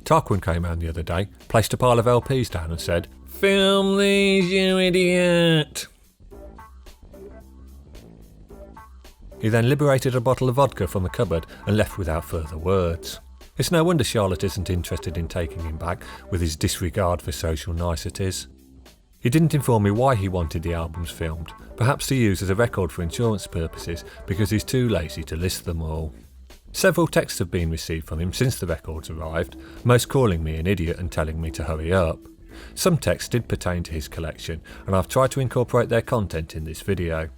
Tarquin came round the other day, placed a pile of LPs down and said, "Film these, you idiot!" He then liberated a bottle of vodka from the cupboard and left without further words. It's no wonder Charlotte isn't interested in taking him back with his disregard for social niceties. He didn't inform me why he wanted the albums filmed, perhaps to use as a record for insurance purposes because he's too lazy to list them all. Several texts have been received from him since the records arrived, most calling me an idiot and telling me to hurry up. Some texts did pertain to his collection, and I've tried to incorporate their content in this video.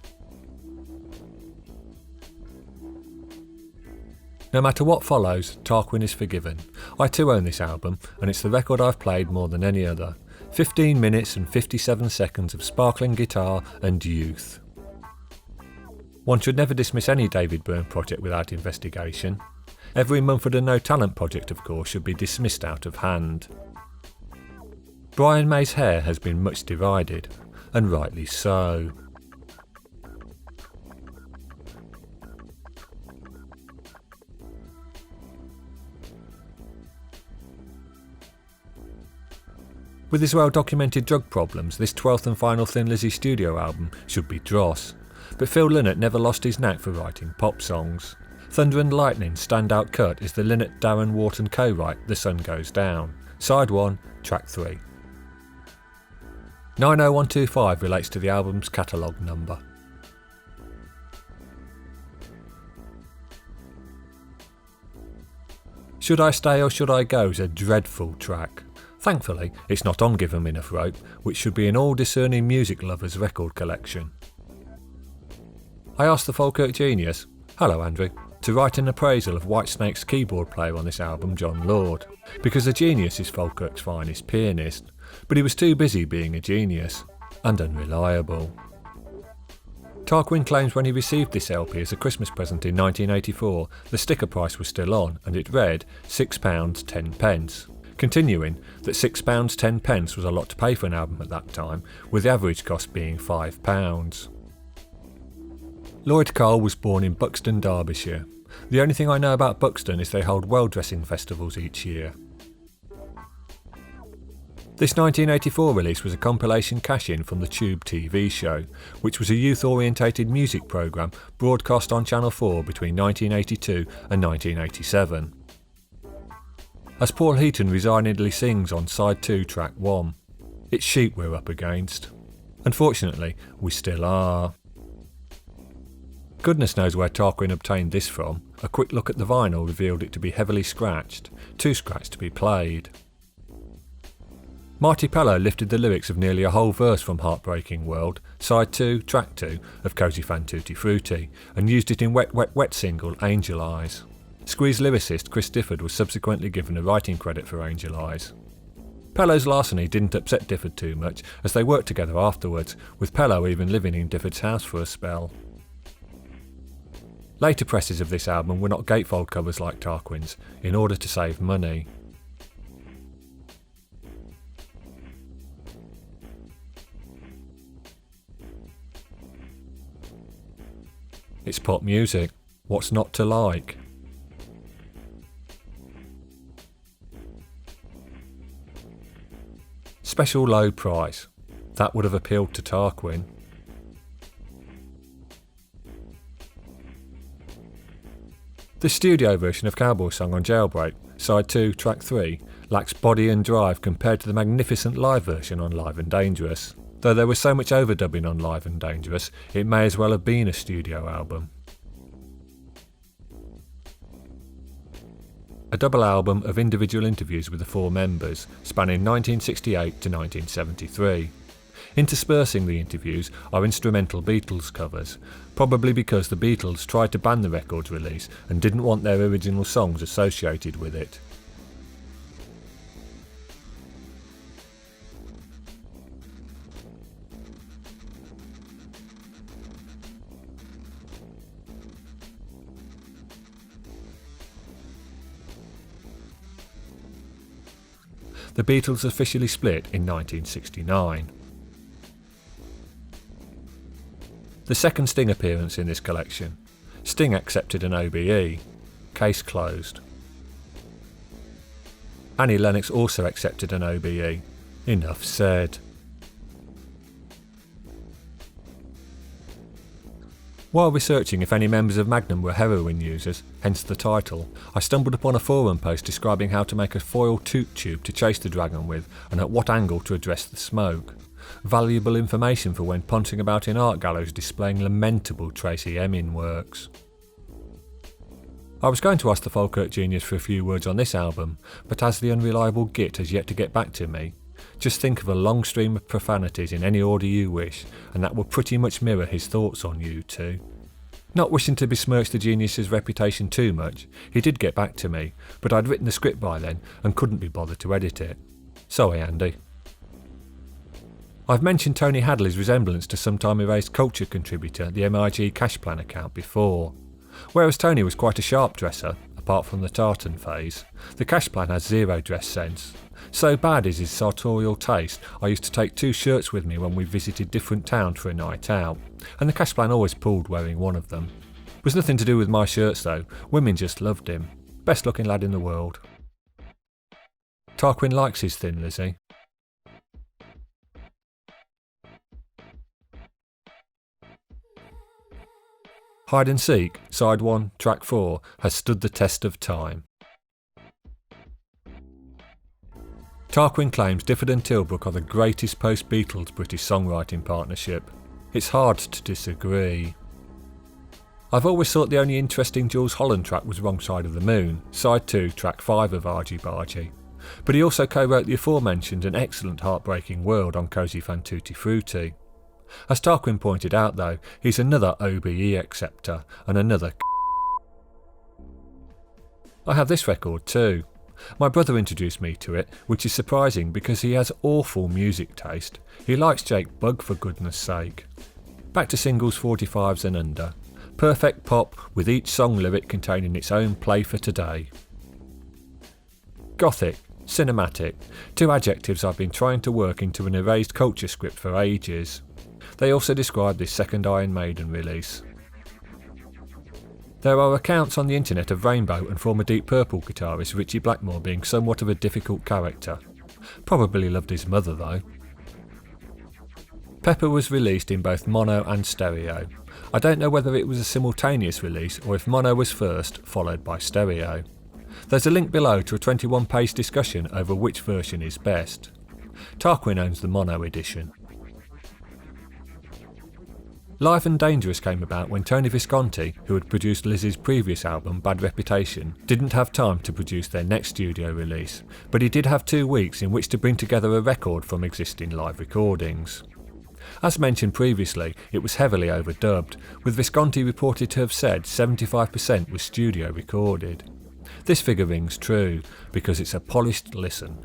No matter what follows, Tarquin is forgiven. I too own this album, and it's the record I've played more than any other. 15 minutes and 57 seconds of sparkling guitar and youth. One should never dismiss any David Byrne project without investigation. Every Mumford & No Talent project, of course, should be dismissed out of hand. Brian May's hair has been much derided, and rightly so. With his well-documented drug problems, this 12th and final Thin Lizzy studio album should be dross. But Phil Lynott never lost his knack for writing pop songs. Thunder and Lightning's standout cut is the Lynott-Darren Wharton co-write The Sun Goes Down. Side 1, track 3. 90125 relates to the album's catalogue number. Should I Stay or Should I Go is a dreadful track. Thankfully, it's not on Give 'Em Enough Rope, which should be an all-discerning music lover's record collection. I asked the Falkirk genius, hello Andrew, to write an appraisal of Whitesnake's keyboard player on this album, John Lord, because the genius is Falkirk's finest pianist, but he was too busy being a genius, and unreliable. Tarquin claims when he received this LP as a Christmas present in 1984, the sticker price was still on, and it read £6 10p. Continuing that £6 10p was a lot to pay for an album at that time, with the average cost being £5. Lloyd Cole was born in Buxton, Derbyshire. The only thing I know about Buxton is they hold well-dressing festivals each year. This 1984 release was a compilation cash-in from the Tube TV show, which was a youth-orientated music programme broadcast on Channel 4 between 1982 and 1987. As Paul Heaton resignedly sings on Side 2 Track 1, it's sheep we're up against. Unfortunately, we still are. Goodness knows where Tarquin obtained this from. A quick look at the vinyl revealed it to be heavily scratched, too scratched to be played. Marty Pellow lifted the lyrics of nearly a whole verse from Heartbreaking World, Side 2, Track 2 of Cozy Fan Tutti Frutti, and used it in Wet Wet Wet single Angel Eyes. Squeeze lyricist Chris Difford was subsequently given a writing credit for Angel Eyes. Pellow's larceny didn't upset Difford too much, as they worked together afterwards, with Pellow even living in Difford's house for a spell. Later presses of this album were not gatefold covers like Tarquin's, in order to save money. It's pop music. What's not to like? Special low price. That would have appealed to Tarquin. The studio version of Cowboy Song on Jailbreak, Side 2, Track 3, lacks body and drive compared to the magnificent live version on Live and Dangerous. Though there was so much overdubbing on Live and Dangerous, it may as well have been a studio album. A double album of individual interviews with the four members, spanning 1968 to 1973. Interspersing the interviews are instrumental Beatles covers, probably because the Beatles tried to ban the record's release and didn't want their original songs associated with it. The Beatles officially split in 1969. The second Sting appearance in this collection. Sting accepted an OBE. Case closed. Annie Lennox also accepted an OBE. Enough said. While researching if any members of Magnum were heroin users, hence the title, I stumbled upon a forum post describing how to make a foil toot tube to chase the dragon with and at what angle to address the smoke. Valuable information for when ponting about in art galleries displaying lamentable Tracy Emin works. I was going to ask the Falkirk Genius for a few words on this album, but as the unreliable Git has yet to get back to me, just think of a long stream of profanities in any order you wish, and that will pretty much mirror his thoughts on you too. Not wishing to besmirch the genius's reputation too much, he did get back to me, but I'd written the script by then and couldn't be bothered to edit it. Sorry, Andy. I've mentioned Tony Hadley's resemblance to sometime erased culture contributor, the MIG Cash Plan account before. Whereas Tony was quite a sharp dresser, apart from the tartan phase, the Cash Plan has zero dress sense. So bad is his sartorial taste, I used to take 2 shirts with me when we visited different towns for a night out, and the Cash Plan always pulled wearing one of them. It was nothing to do with my shirts though, women just loved him. Best looking lad in the world. Tarquin likes his Thin Lizzy. Hide and Seek, Side 1, Track 4, has stood the test of time. Tarquin claims Difford and Tilbrook are the greatest post-Beatles British songwriting partnership. It's hard to disagree. I've always thought the only interesting Jules Holland track was Wrong Side of the Moon, Side 2, Track 5 of Argy Bargy. But he also co-wrote the aforementioned and excellent Heartbreaking World on Cosy Fan Tutti Frutti. As Tarquin pointed out though, he's another OBE acceptor and another I have this record too. My brother introduced me to it, which is surprising because he has awful music taste. He likes Jake Bugg for goodness sake. Back to singles 45s and under. Perfect pop with each song lyric containing its own play for today. Gothic, cinematic, 2 adjectives I've been trying to work into an erased culture script for ages. They also describe this second Iron Maiden release. There are accounts on the internet of Rainbow and former Deep Purple guitarist Ritchie Blackmore being somewhat of a difficult character. Probably loved his mother though. Pepper was released in both mono and stereo. I don't know whether it was a simultaneous release or if mono was first, followed by stereo. There's a link below to a 21-page discussion over which version is best. Tarquin owns the mono edition. Live and Dangerous came about when Tony Visconti, who had produced Lizzie's previous album Bad Reputation, didn't have time to produce their next studio release, but he did have 2 weeks in which to bring together a record from existing live recordings. As mentioned previously, it was heavily overdubbed, with Visconti reported to have said 75% was studio recorded. This figure rings true, because it's a polished listen.